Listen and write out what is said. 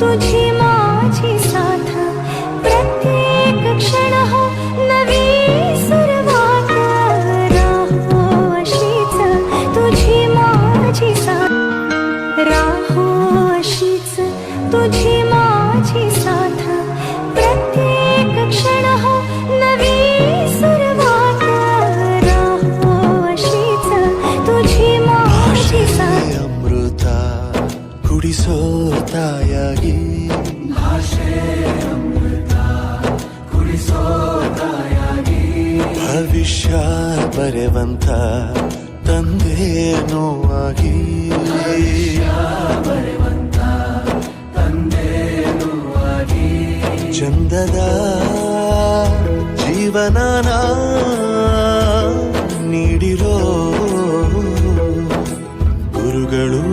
तुझी माझी साथ प्रत्येक क्षण हो नवी सुरुवात राहो अशीच तुझी माझी साथ राहो अशीच तुझी माझी साथ प्रत्येक क्षण हो नवी सुरुवात राहो अशीच तुझी माझी साथ अमृत कुडिसो तायागी ಭವಿಷ್ಯ ಬರೆವಂತ ತಂದೇನೋ ಆಗಿ ಚಂದದ ಜೀವನನ ನೀಡಿರೋ ಗುರುಗಳು